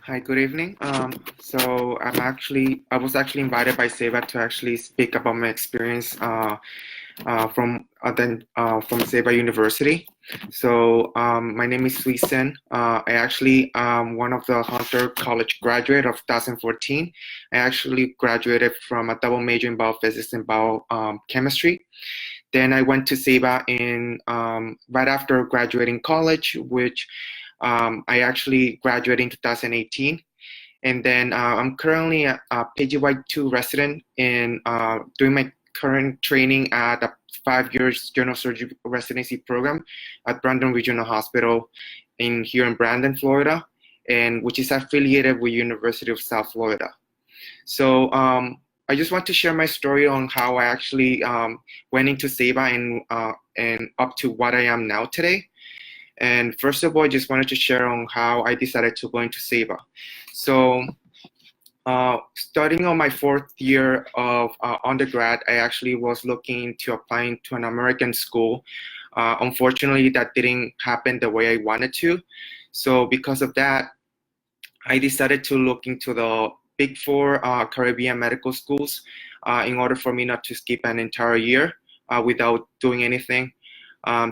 Hi, good evening. I was actually invited by Saba to actually speak about my experience from Saba University. My name is Suysen. I actually one of the Hunter College graduate of 2014. I actually graduated from a double major in biophysics and biochemistry. Then I went to Saba in right after graduating college, which I actually graduated in 2018. And then I'm currently a PGY2 resident in doing my current training at a 5 years general surgery residency program at Brandon Regional Hospital here in Brandon, Florida, and which is affiliated with University of South Florida. I just want to share my story on how I actually went into Saba and up to what I am now today. And first of all, I just wanted to share on how I decided to go into Saba. Starting on my 4th year of undergrad, I actually was looking to applying to an American school. Unfortunately, that didn't happen the way I wanted to. So because of that, I decided to look into the Big Four Caribbean medical schools in order for me not to skip an entire year without doing anything. From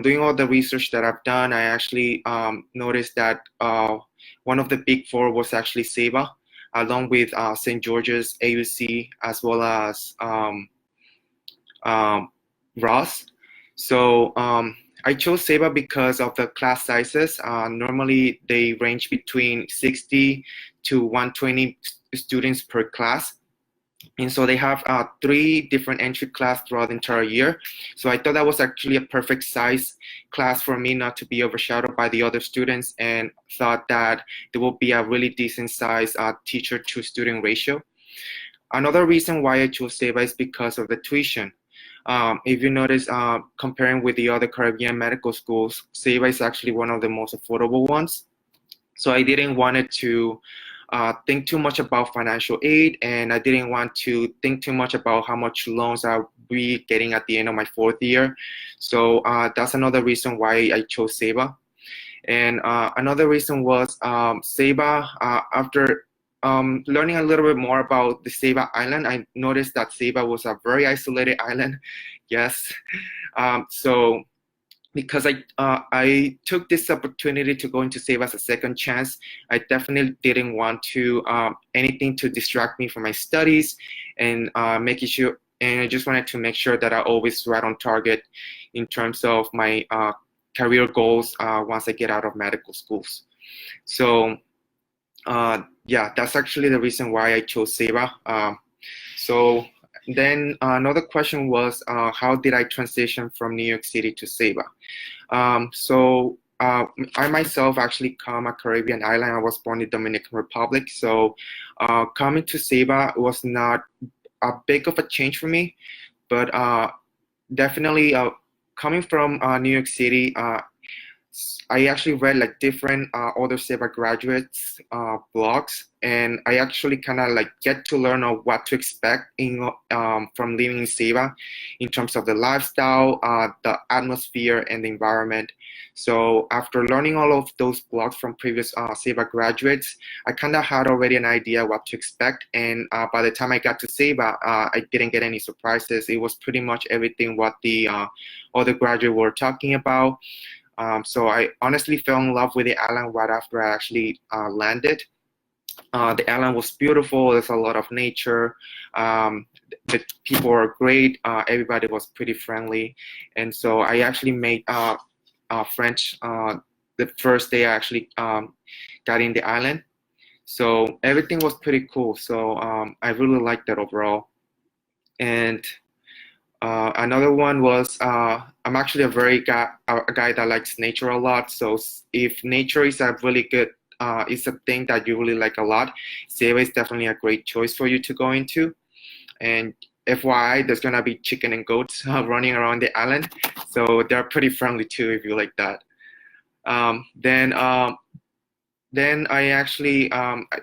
doing all the research that I've done, I actually noticed that one of the Big Four was actually Saba, along with St. George's, AUC, as well as Ross. I chose Saba because of the class sizes. Normally, they range between 60 to 120 students per class. And so they have 3 different entry class throughout the entire year. So I thought that was actually a perfect size class for me not to be overshadowed by the other students, and thought that there will be a really decent size teacher to student ratio. Another reason why I chose Saba is because of the tuition. If you notice, comparing with the other Caribbean medical schools, Saba is actually one of the most affordable ones. So I didn't want it to think too much about financial aid, and I didn't want to think too much about how much loans I'll be getting at the end of my 4th year. So that's another reason why I chose Saba. And another reason was Saba, after learning a little bit more about the Saba Island, I noticed that Saba was a very isolated island. Yes. So because I took this opportunity to go into Saba as a second chance, I definitely didn't want to anything to distract me from my studies, and making sure. And I just wanted to make sure that I always right on target in terms of my career goals once I get out of medical schools. So yeah, that's actually the reason why I chose Saba. So then another question was, how did I transition from New York City to Saba? I myself actually come a Caribbean island. I was born in Dominican Republic. So coming to Saba was not a big of a change for me, but definitely coming from New York City, I actually read like different other Saba graduates blogs, and I actually kind of like get to learn of what to expect from living in Saba in terms of the lifestyle, the atmosphere, and the environment. So after learning all of those blogs from previous Saba graduates, I kind of had already an idea what to expect. And by the time I got to Saba, I didn't get any surprises. It was pretty much everything what the other graduates were talking about. So I honestly fell in love with the island right after I actually landed. The island was beautiful. There's a lot of nature. The people were great. Everybody was pretty friendly. And so I actually made French the first day I actually got in the island. So everything was pretty cool. So I really liked that overall. And another one was I'm actually a guy that likes nature a lot. So if nature is a really good is a thing that you really like a lot, Saba is definitely a great choice for you to go into. And FYI, there's gonna be chicken and goats running around the island, so they're pretty friendly too if you like that. Then I actually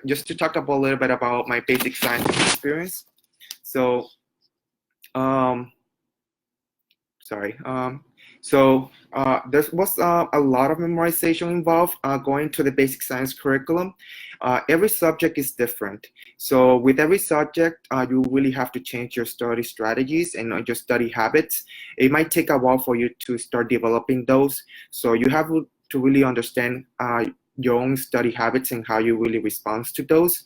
just to talk about a little bit about my basic science experience. So sorry. So there was a lot of memorization involved going to the basic science curriculum. Every subject is different. So with every subject, you really have to change your study strategies and your study habits. It might take a while for you to start developing those. So you have to really understand your own study habits and how you really respond to those.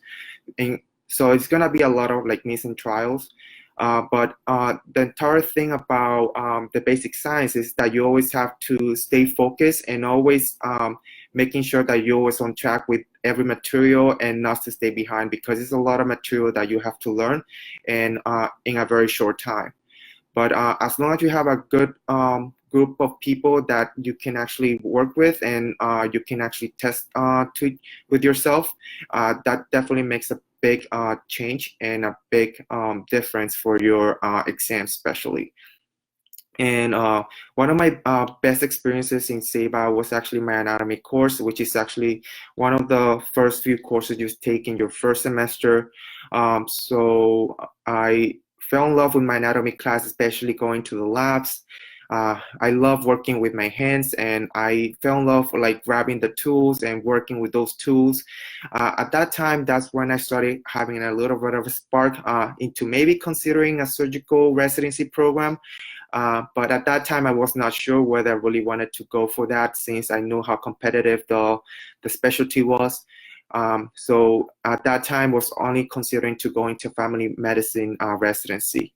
And so it's gonna be a lot of like missing trials. But the entire thing about the basic science is that you always have to stay focused and always making sure that you're always on track with every material and not to stay behind, because it's a lot of material that you have to learn and in a very short time. But as long as you have a good group of people that you can actually work with and you can actually test with yourself, that definitely makes a big change and a big difference for your exam, especially. And one of my best experiences in Saba was actually my anatomy course, which is actually one of the first few courses you take in your first semester. So I fell in love with my anatomy class, especially going to the labs. I love working with my hands, and I fell in love with like grabbing the tools and working with those tools. At that time, that's when I started having a little bit of a spark into maybe considering a surgical residency program. But at that time, I was not sure whether I really wanted to go for that, since I knew how competitive the specialty was. So at that time, was only considering to go into family medicine residency.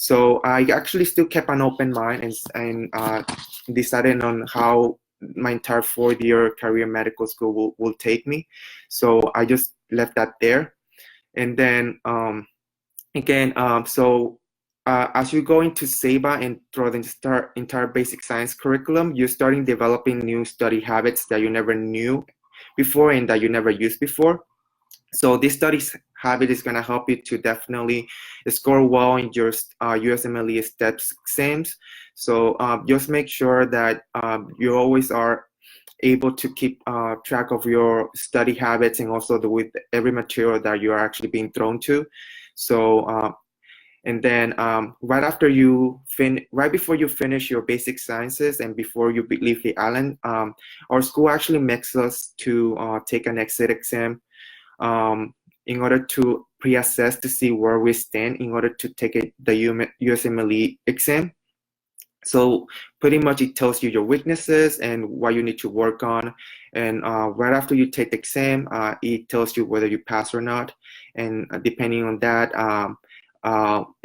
So I actually still kept an open mind and decided on how my entire 4 year career medical school will take me. So I just left that there. And then again, as you go into Saba and through the entire basic science curriculum, you're starting developing new study habits that you never knew before and that you never used before. So this study habit is going to help you to definitely score well in your USMLE steps exams. So just make sure that you always are able to keep track of your study habits and also with every material that you are actually being thrown to. So and then right before you finish your basic sciences and before you leave the island, our school actually makes us to take an exit exam in order to pre-assess to see where we stand in order to take the USMLE exam. So pretty much it tells you your weaknesses and what you need to work on. And right after you take the exam, it tells you whether you pass or not. And depending on that,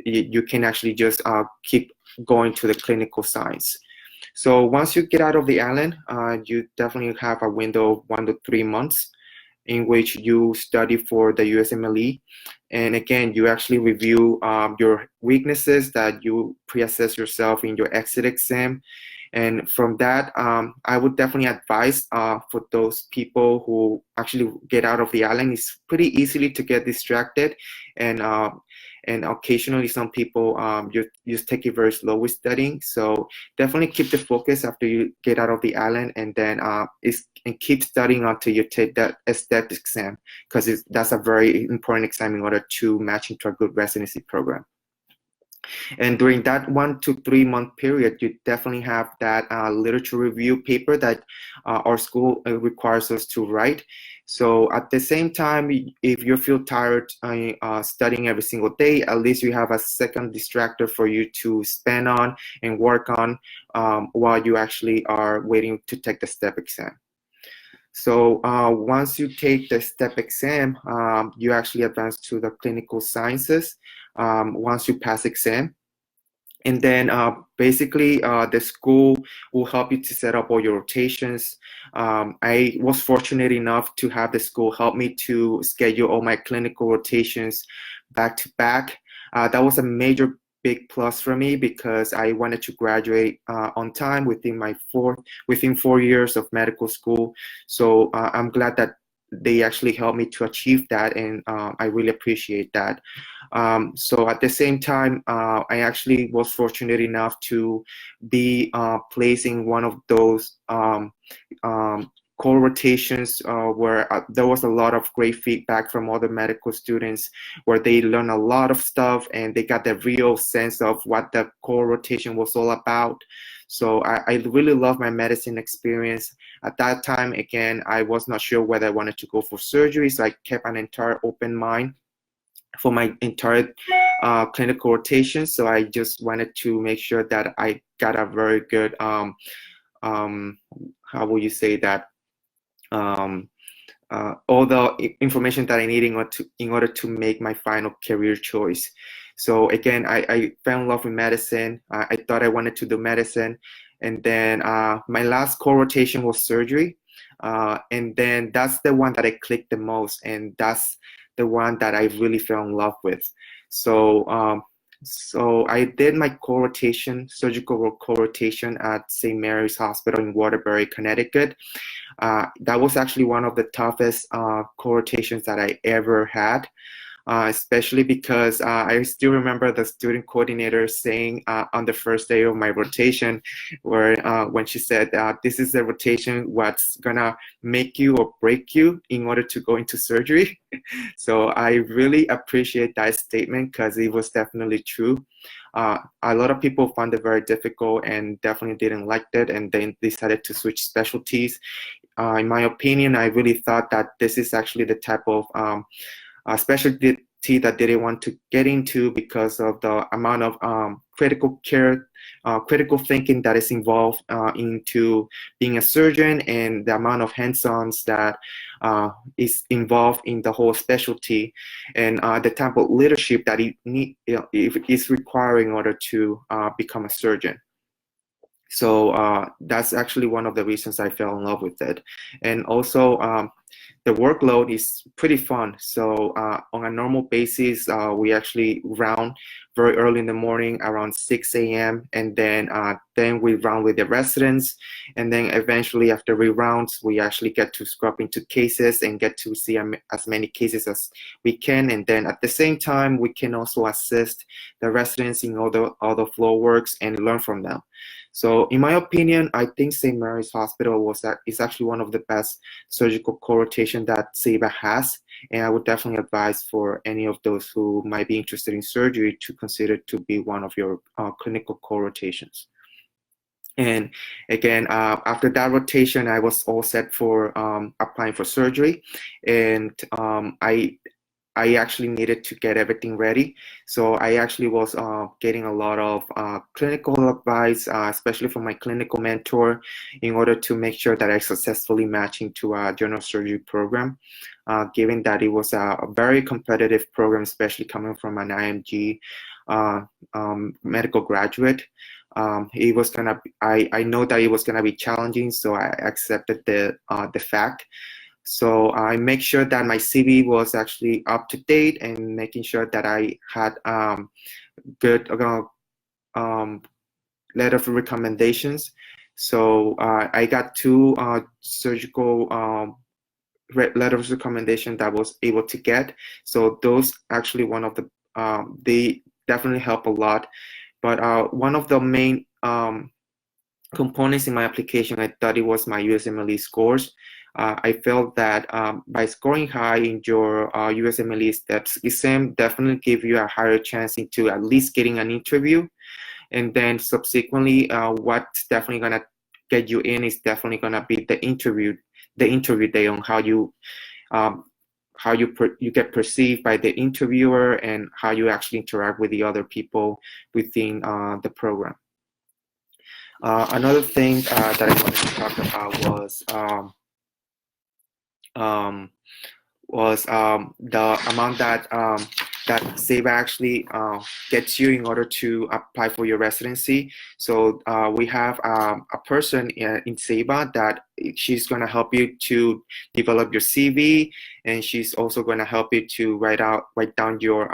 you can actually just keep going to the clinical science. So once you get out of the island, you definitely have a window of 1 to 3 months in which you study for the USMLE. And again, you actually review your weaknesses that you pre-assess yourself in your exit exam. And from that, I would definitely advise for those people who actually get out of the island, it's pretty easily to get distracted. And occasionally some people you just take it very slow with studying. So definitely keep the focus after you get out of the island, and then and keep studying until you take that STEP exam, because that's a very important exam in order to match into a good residency program. And during that 1 to 3 month period, you definitely have that literature review paper that our school requires us to write. So at the same time, if you feel tired studying every single day, at least you have a second distractor for you to spend on and work on while you actually are waiting to take the STEP exam. So once you take the STEP exam, you actually advance to the clinical sciences once you pass exam. And then basically the school will help you to set up all your rotations. I was fortunate enough to have the school help me to schedule all my clinical rotations back to back. That was a major big plus for me because I wanted to graduate on time within 4 years of medical school. So I'm glad that they actually helped me to achieve that, and I really appreciate that. So at the same time, I actually was fortunate enough to be placed in one of those core rotations where there was a lot of great feedback from other medical students, where they learned a lot of stuff and they got the real sense of what the core rotation was all about. So I really love my medicine experience. At that time, again, I was not sure whether I wanted to go for surgery, so I kept an entire open mind for my entire clinical rotation. So I just wanted to make sure that I got a very good, how will you say that, all the information that I need in order to make my final career choice. So again, I fell in love with medicine. I thought I wanted to do medicine. And then my last core rotation was surgery. And then that's the one that I clicked the most. And that's the one that I really fell in love with. So so I did my core rotation, surgical core rotation at St. Mary's Hospital in Waterbury, Connecticut. That was actually one of the toughest core rotations that I ever had. Especially because I still remember the student coordinator saying on the first day of my rotation, where when she said, this is the rotation what's gonna make you or break you in order to go into surgery. So I really appreciate that statement because it was definitely true. A lot of people found it very difficult and definitely didn't like it, and then decided to switch specialties. In my opinion, I really thought that this is actually the type of specialty that they didn't want to get into because of the amount of critical care, critical thinking that is involved into being a surgeon, and the amount of hands-ons that is involved in the whole specialty, and the type of leadership that it is required in order to become a surgeon. So that's actually one of the reasons I fell in love with it. And also, the workload is pretty fun. So on a normal basis, we actually round very early in the morning, around 6 a.m. And then we round with the residents. And then eventually after we round, we actually get to scrub into cases and get to see as many cases as we can. And then at the same time, we can also assist the residents in all the floor works and learn from them. So in my opinion, I think St. Mary's Hospital is actually one of the best surgical core rotation that SABA has. And I would definitely advise for any of those who might be interested in surgery to consider to be one of your clinical core rotations. And again, after that rotation, I was all set for applying for surgery. And I actually needed to get everything ready. So I actually was getting a lot of clinical advice, especially from my clinical mentor, in order to make sure that I successfully matched into a general surgery program, given that it was a very competitive program, especially coming from an IMG medical graduate. It was gonna. I know that it was gonna be challenging, so I accepted the fact. So I make sure that my CV was actually up to date, and making sure that I had good letter of recommendations. So I got two surgical letters of recommendation that I was able to get. So those actually one of the they definitely help a lot. But one of the main components in my application, I thought it was my USMLE scores. I felt that by scoring high in your USMLE steps exam definitely give you a higher chance into at least getting an interview. And then subsequently, what's definitely gonna get you in is definitely gonna be the interview day, on how you get perceived by the interviewer, and how you actually interact with the other people within the program. Another thing that I wanted to talk about was the amount that that SABA actually gets you in order to apply for your residency. So we have a person in SABA that she's going to help you to develop your CV, and she's also going to help you to write down your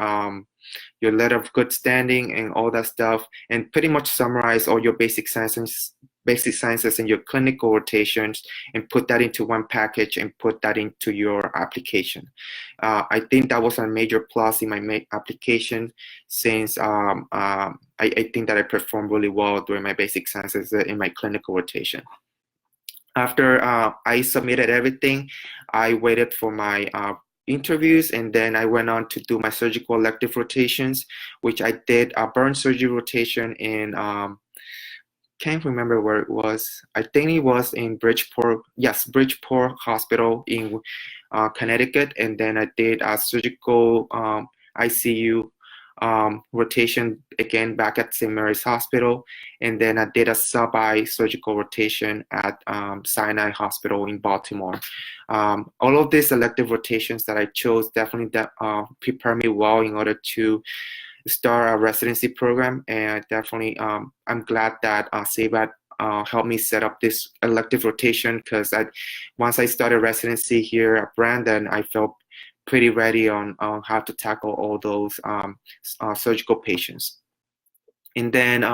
letter of good standing and all that stuff, and pretty much summarize all your basic sciences and your clinical rotations, and put that into one package and put that into your application. I think that was a major plus in my application, since I think that I performed really well during my basic sciences in my clinical rotation. After I submitted everything, I waited for my interviews, and then I went on to do my surgical elective rotations, which I did a burn surgery rotation in can't remember where it was. I think it was in Bridgeport. Yes, Bridgeport Hospital in Connecticut, and then I did a surgical ICU rotation again back at St. Mary's Hospital, and then I did a sub-I surgical rotation at Sinai Hospital in Baltimore. All of these elective rotations that I chose definitely prepare me well in order to start a residency program, and definitely I'm glad that Saba helped me set up this elective rotation, because once I started residency here at Brandon, I felt pretty ready on how to tackle all those surgical patients. And then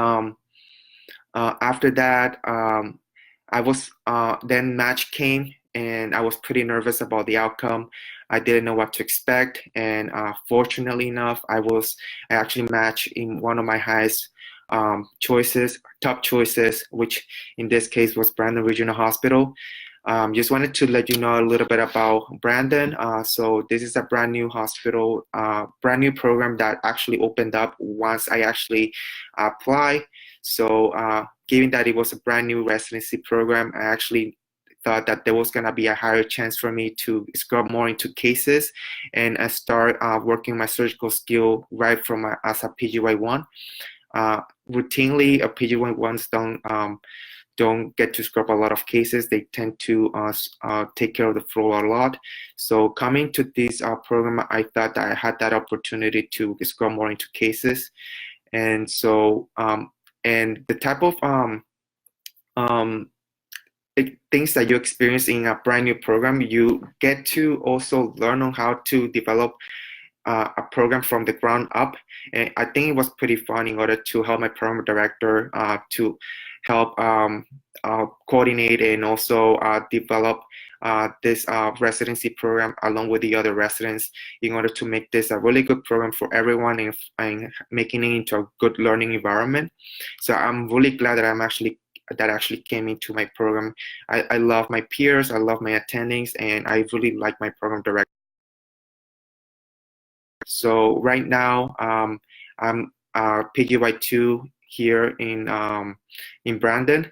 after that, I was then match came, and I was pretty nervous about the outcome. I didn't know what to expect, and fortunately enough, I actually matched in one of my highest top choices, which in this case was Brandon Regional Hospital. Just wanted to let you know a little bit about Brandon. So this is a brand new hospital, brand new program that actually opened up once I actually applied. So given that it was a brand new residency program, I actually thought that there was going to be a higher chance for me to scrub more into cases and start working my surgical skill right from as a PGY1. Routinely, PGY1s don't get to scrub a lot of cases. They tend to take care of the floor a lot. So coming to this program, I thought that I had that opportunity to scrub more into cases. And so, and the type of things that you experience in a brand new program, you get to also learn on how to develop a program from the ground up. And I think it was pretty fun in order to help my program director to help coordinate and also develop this residency program along with the other residents in order to make this a really good program for everyone and making it into a good learning environment. So I'm really glad that actually came into my program. I love my peers, I love my attendings, and I really like my program director. So right now, I'm PGY2 here in Brandon.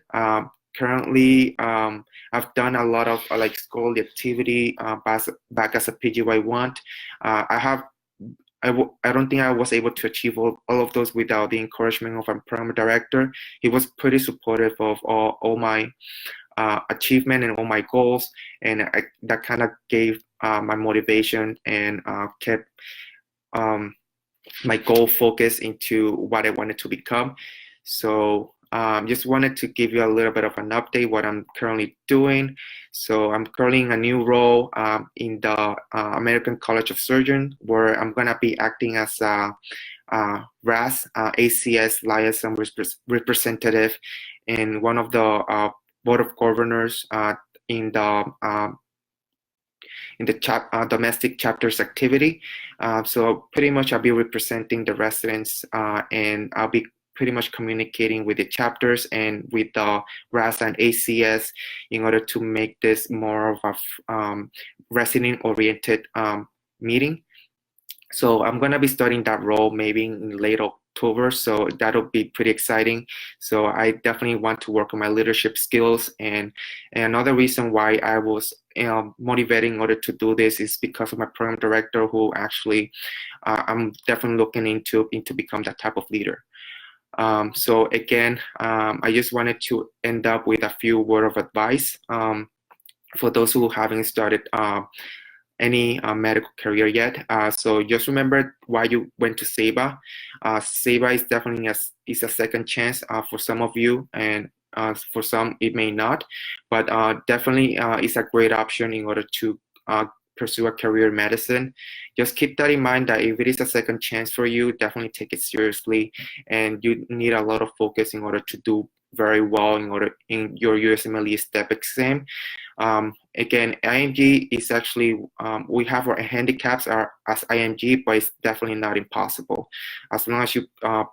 Currently, I've done a lot of like scholarly activity back as a PGY1. I don't think I was able to achieve all of those without the encouragement of our program director. He was pretty supportive of all my achievement and all my goals, and that kind of gave my motivation and kept my goal focus into what I wanted to become. So just wanted to give you a little bit of an update what I'm currently doing. So I'm currently in a new role in the American College of Surgeons, where I'm going to be acting as a RAS, ACS liaison representative in one of the Board of Governors in the domestic chapters activity. So pretty much I'll be representing the residents and I'll be pretty much communicating with the chapters and with the RAS and ACS in order to make this more of a resident-oriented meeting. So I'm gonna be starting that role maybe in late October, so that'll be pretty exciting. So I definitely want to work on my leadership skills, and another reason why I was motivated in order to do this is because of my program director, who actually I'm definitely looking into become that type of leader. So again, I just wanted to end up with a few word of advice for those who haven't started any medical career yet. So just remember why you went to Saba. Saba is definitely a second chance for some of you, and for some it may not, but definitely it's a great option in order to pursue a career in medicine. Just keep that in mind that if it is a second chance for you, definitely take it seriously, and you need a lot of focus in order to do very well in your USMLE step exam. Again, IMG is actually, we have our handicaps as IMG, but it's definitely not impossible. As long as you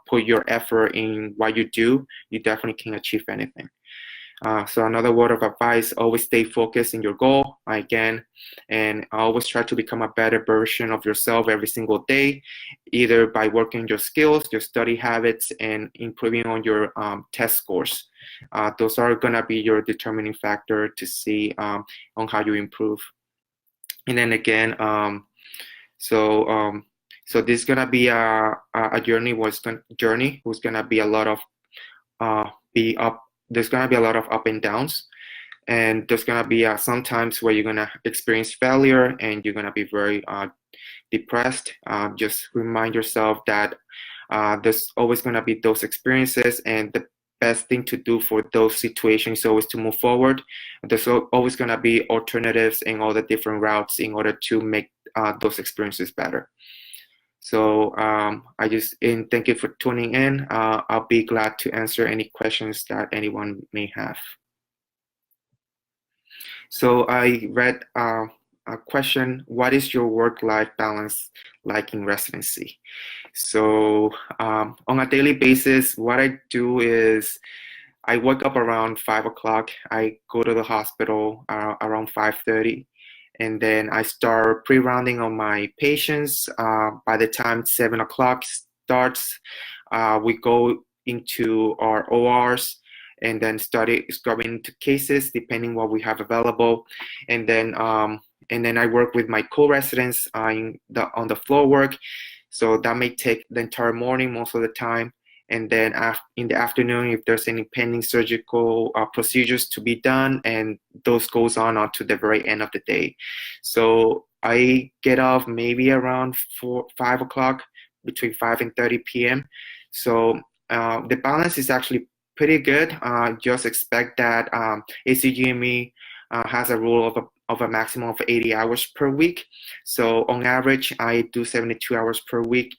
put your effort in what you do, you definitely can achieve anything. So another word of advice, always stay focused in your goal, again, and always try to become a better version of yourself every single day, either by working your skills, your study habits, and improving on your test scores. Those are going to be your determining factor to see on how you improve. And then again, so this is gonna be a journey. Who's gonna be a lot of be up. There's gonna be a lot of up and downs, and there's gonna be sometimes where you're gonna experience failure and you're gonna be very depressed. Just remind yourself that there's always gonna be those experiences, and the best thing to do for those situations is always to move forward. There's always gonna be alternatives and all the different routes in order to make those experiences better. So thank you for tuning in. I'll be glad to answer any questions that anyone may have. So I read a question, what is your work-life balance like in residency? So on a daily basis, what I do is I wake up around 5 o'clock. I go to the hospital around 5:30. And then I start pre-rounding on my patients. By the time 7 o'clock starts, we go into our ORs and then start scrubbing into cases depending what we have available. And then I work with my co-residents on the floor work. So that may take the entire morning most of the time. And then in the afternoon, if there's any pending surgical procedures to be done, and those goes on to the very end of the day. So I get off maybe around 5 o'clock, between 5 and 30 p.m. So the balance is actually pretty good. Just expect that ACGME has a rule of a maximum of 80 hours per week. So on average, I do 72 hours per week.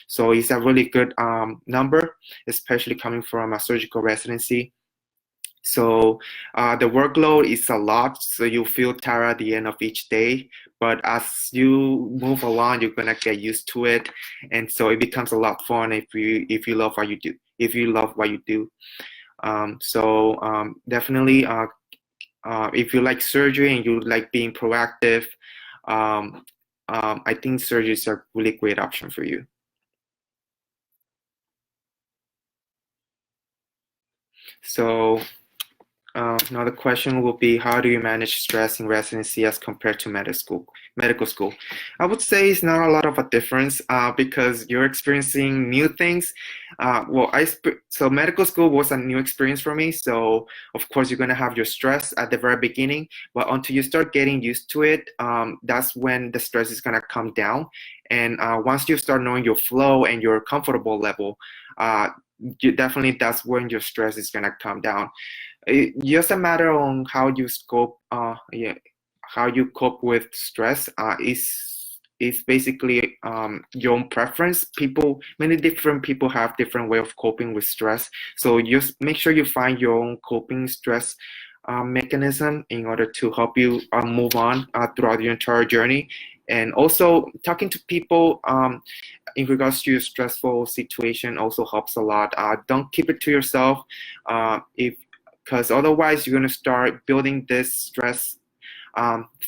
So it's a really good number, especially coming from a surgical residency. So the workload is a lot, so you feel tired at the end of each day. But as you move along, you're gonna get used to it, and so it becomes a lot fun if you love what you do. If you love what you do, definitely. If you like surgery and you like being proactive, I think surgery is a really great option for you. So another question will be, how do you manage stress in residency as compared to medical school? I would say it's not a lot of a difference because you're experiencing new things. So medical school was a new experience for me. So of course you're gonna have your stress at the very beginning, but until you start getting used to it, that's when the stress is gonna come down. And once you start knowing your flow and your comfortable level, that's when your stress is gonna come down. It's just a matter on how you how you cope with stress. Is basically your own preference. Many different people have different way of coping with stress. So just make sure you find your own coping stress mechanism in order to help you move on throughout your entire journey. And also talking to people in regards to your stressful situation also helps a lot. Don't keep it to yourself. Because otherwise you're going to start building this stress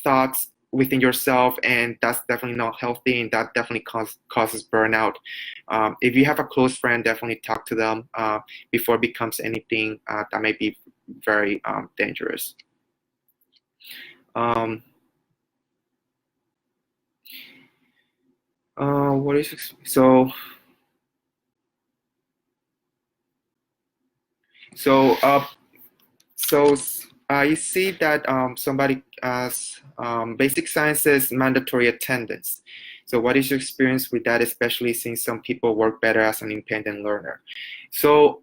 thoughts within yourself, and that's definitely not healthy, and that definitely causes burnout. If you have a close friend, definitely talk to them before it becomes anything that may be very dangerous. What is so? So I see that somebody asked basic sciences mandatory attendance. So what is your experience with that, especially since some people work better as an independent learner? So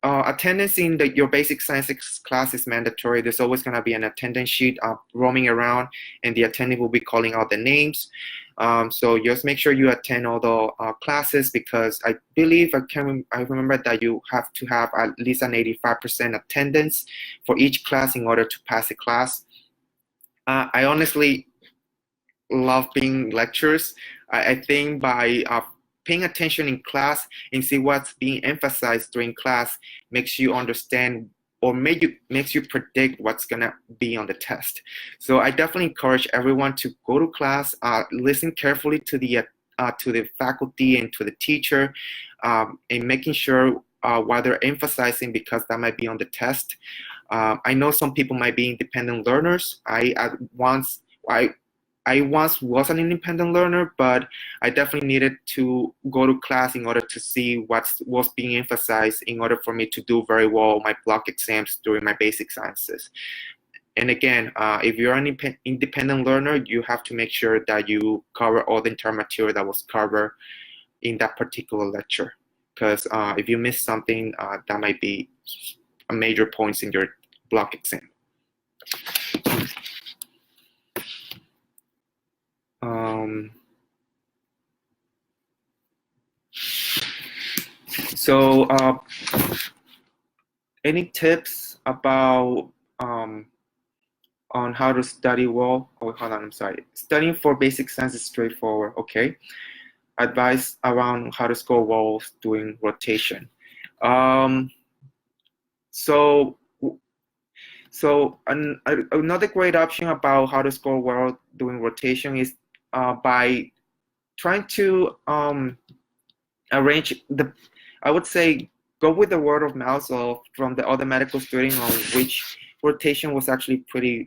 attendance in your basic science class is mandatory. There's always going to be an attendance sheet roaming around, and the attendant will be calling out the names. So just make sure you attend all the classes, because I believe I remember that you have to have at least an 85% attendance for each class in order to pass the class. I honestly love being lectures. I think by paying attention in class and see what's being emphasized during class makes you understand or makes you predict what's gonna be on the test. So I definitely encourage everyone to go to class, listen carefully to the faculty and to the teacher, and making sure what they're emphasizing, because that might be on the test. I know some people might be independent learners. I once was an independent learner, but I definitely needed to go to class in order to see what's being emphasized in order for me to do very well my block exams during my basic sciences. And again, if you're an independent learner, you have to make sure that you cover all the entire material that was covered in that particular lecture. Because if you miss something, that might be a major points in your block exam. So any tips about on how to study well? Oh, hold on, I'm sorry. Studying for basic science is straightforward, okay? Advice around how to score well doing rotation. So another great option about how to score well doing rotation is by trying to arrange I would say go with the word of mouth from the other medical student on which rotation was actually pretty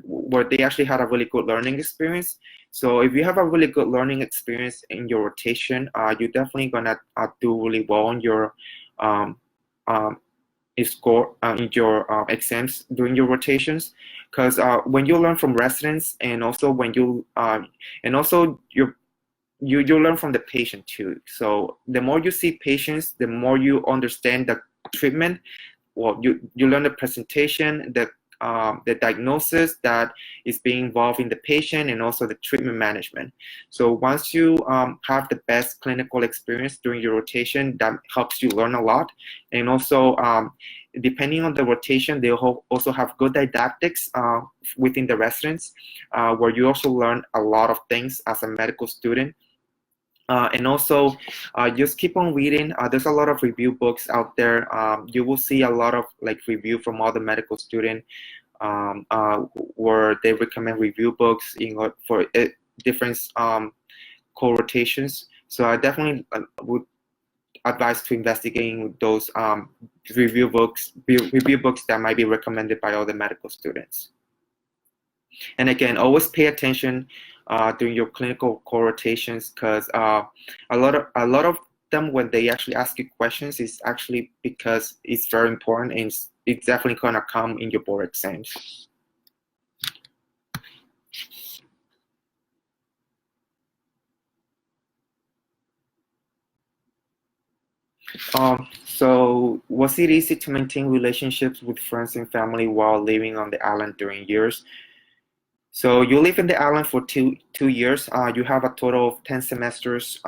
where they actually had a really good learning experience. So if you have a really good learning experience in your rotation, you're definitely gonna do really well on your um, um, score in your exams during your rotations. Because when you learn from residents, and also when you and also you learn from the patient too. So the more you see patients, the more you understand the treatment. Well, you learn the presentation, the diagnosis that is being involved in the patient, and also the treatment management. So once you have the best clinical experience during your rotation, that helps you learn a lot. And also, depending on the rotation, they also have good didactics within the residents, where you also learn a lot of things as a medical student. And also, just keep on reading. There's a lot of review books out there. You will see a lot of like review from other medical students where they recommend review books for different co-rotations. So I definitely would advise to investigating those review books that might be recommended by other medical students. And again, always pay attention during your clinical co-rotations, because a lot of them, when they actually ask you questions, is actually because it's very important, and it's definitely gonna come in your board exams. So was it easy to maintain relationships with friends and family while living on the island during years? So you live in the island for two years. You have a total of 10 semesters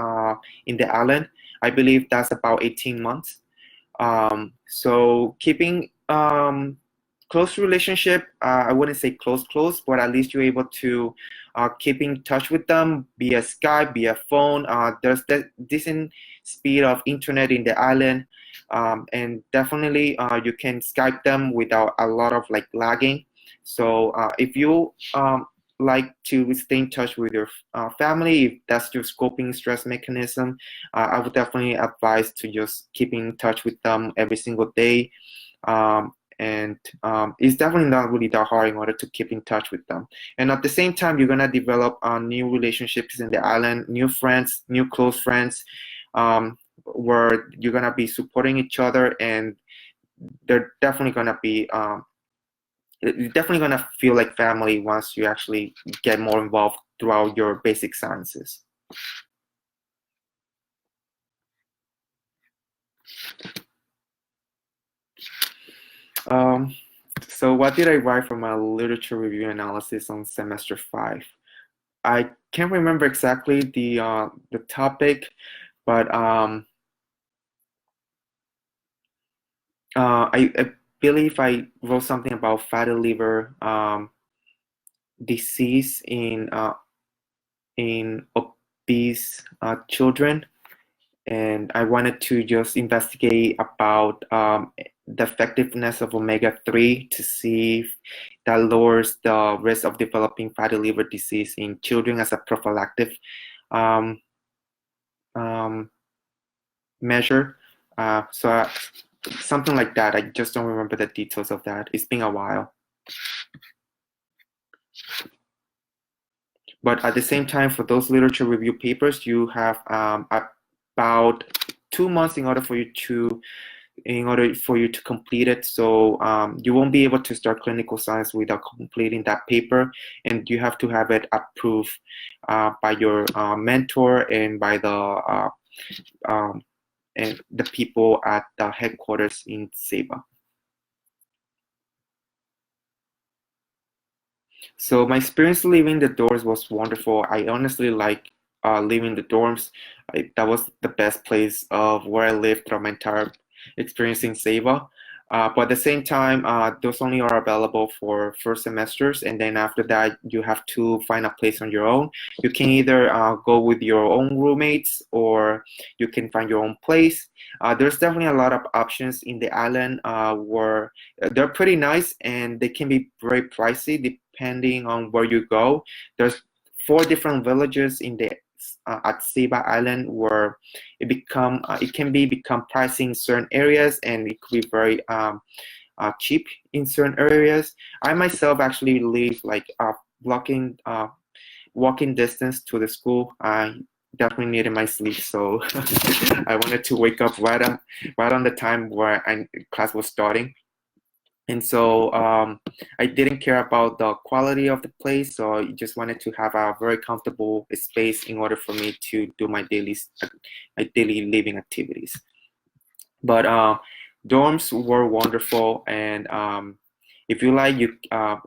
in the island. I believe that's about 18 months. So keeping close relationship, I wouldn't say close, but at least you're able to keep in touch with them via Skype, via phone. There's the decent speed of internet in the island, and definitely you can Skype them without a lot of like lagging. So if you like to stay in touch with your family, if that's your coping stress mechanism, I would definitely advise to just keep in touch with them every single day. And it's definitely not really that hard in order to keep in touch with them. And at the same time, you're gonna develop new relationships in the island, new friends, new close friends, where you're gonna be supporting each other, and they're definitely gonna be you're definitely gonna feel like family once you actually get more involved throughout your basic sciences. Um, so what did I write for my literature review analysis on semester 5? I can't remember exactly the topic, but I believe I wrote something about fatty liver disease in obese children, and I wanted to just investigate about the effectiveness of omega-3 to see if that lowers the risk of developing fatty liver disease in children as a prophylactic um, um, measure. Something like that. I just don't remember the details of that. It's been a while. But at the same time, for those literature review papers, you have about 2 months in order for you to complete it. So you won't be able to start clinical science without completing that paper, and you have to have it approved by your mentor and by the people at the headquarters in Saba. So my experience leaving the dorms was wonderful. I honestly like leaving the dorms. That was the best place of where I lived throughout my entire experience in Saba. But at the same time, those only are available for first semesters, and then after that, you have to find a place on your own. You can either go with your own roommates, or you can find your own place. There's definitely a lot of options in the island where they're pretty nice, and they can be very pricey depending on where you go. There's 4 different villages in the at Saba Island where it can become pricey in certain areas, and it could be very cheap in certain areas. I myself actually live like walking distance to the school. I definitely needed my sleep, so I wanted to wake up right on the time where class was starting. And so I didn't care about the quality of the place, so I just wanted to have a very comfortable space in order for me to do my daily living activities. But dorms were wonderful, and if you like,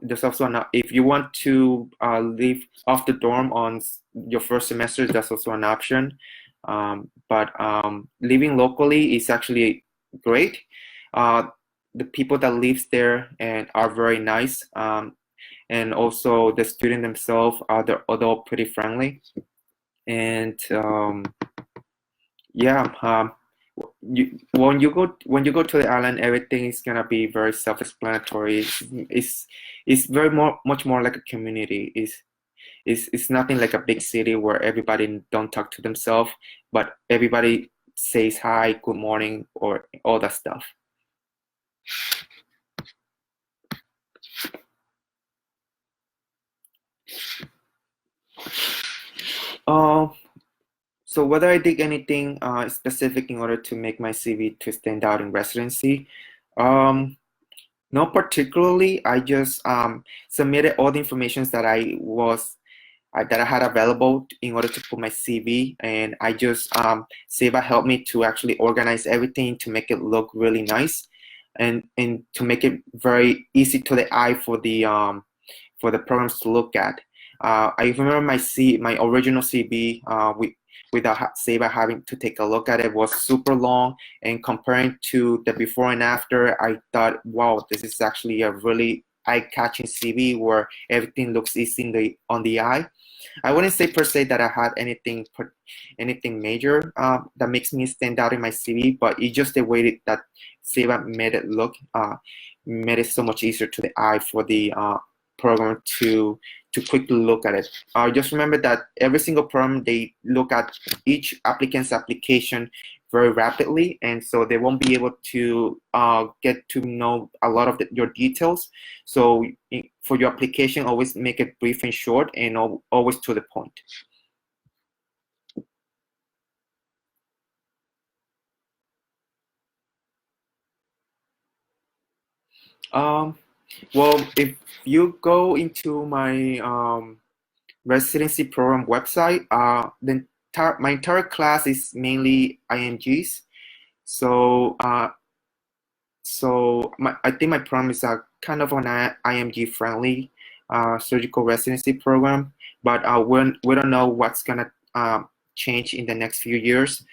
there's also if you want to leave off the dorm on your first semester, that's also an option. But living locally is actually great. The people that lives there and are very nice, and also the student themselves they're all pretty friendly, and yeah. When you go to the island, everything is gonna be very self-explanatory. It's much more like a community. It's nothing like a big city where everybody don't talk to themselves, but everybody says hi, good morning, or all that stuff. So whether I did anything specific in order to make my CV to stand out in residency, not particularly. I just submitted all the information that I had available in order to put my CV, and I just Saba helped me to actually organize everything to make it look really nice, and to make it very easy to the eye for the programs to look at. I remember my original CV without Saba having to take a look at it was super long, and comparing to the before and after, I thought, wow, this is actually a really eye-catching CV where everything looks easy on the eye. I wouldn't say per se that I had anything major that makes me stand out in my CV, but it's just the way that Saba made it look, made it so much easier to the eye for the program to quickly look at it. Just remember that every single program, they look at each applicant's application very rapidly, and so they won't be able to get to know a lot of your details. So for your application, always make it brief and short, and always to the point. Well, if you go into my residency program website, my entire class is mainly IMGs. So I think my program is a kind of an IMG friendly surgical residency program, but we don't know what's gonna change in the next few years.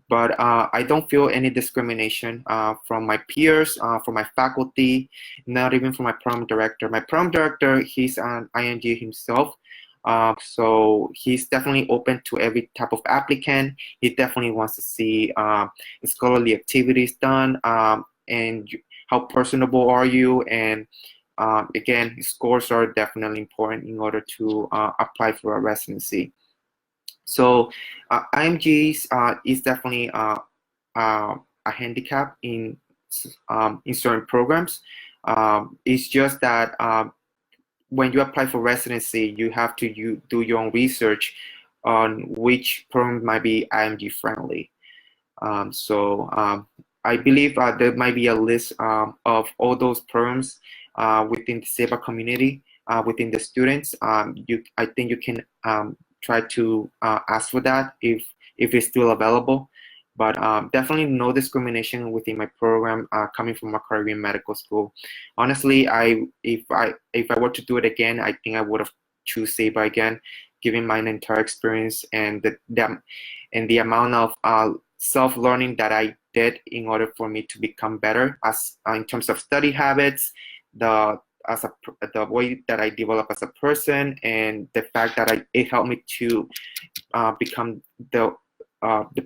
But I don't feel any discrimination from my peers, from my faculty, not even from my program director. My program director, he's an IMG himself, so he's definitely open to every type of applicant. He definitely wants to see scholarly activities done, and how personable are you, and again, scores are definitely important in order to apply for a residency. So IMGs is definitely a handicap in certain programs. It's just that when you apply for residency, you have to do your own research on which program might be IMG friendly. I believe there might be a list of all those programs within the SABA community, within the students. I think you can try to ask for that if it's still available. But definitely no discrimination within my program coming from a Caribbean medical school. Honestly, if I were to do it again, I think I would have choose SABA again, given my entire experience and the amount of self-learning that I did in order for me to become better as in terms of study habits, the way that I develop as a person, and the fact that it helped me to become the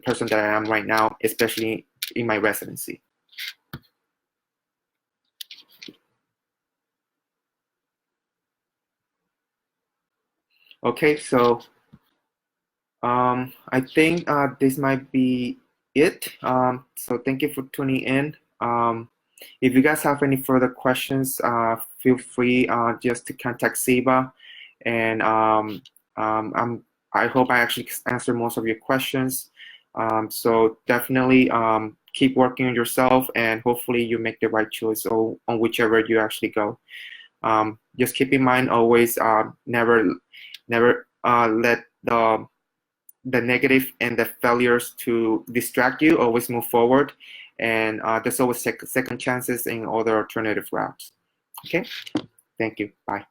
person that I am right now, especially in my residency. Okay, so I think this might be it. So thank you for tuning in. If you guys have any further questions, feel free just to contact Saba, and I hope I actually answered most of your questions. So definitely keep working on yourself, and hopefully you make the right choice on whichever you actually go. Just keep in mind always never let the negative and the failures to distract you. Always move forward, and there's always second chances and other alternative routes. Okay, thank you. Bye.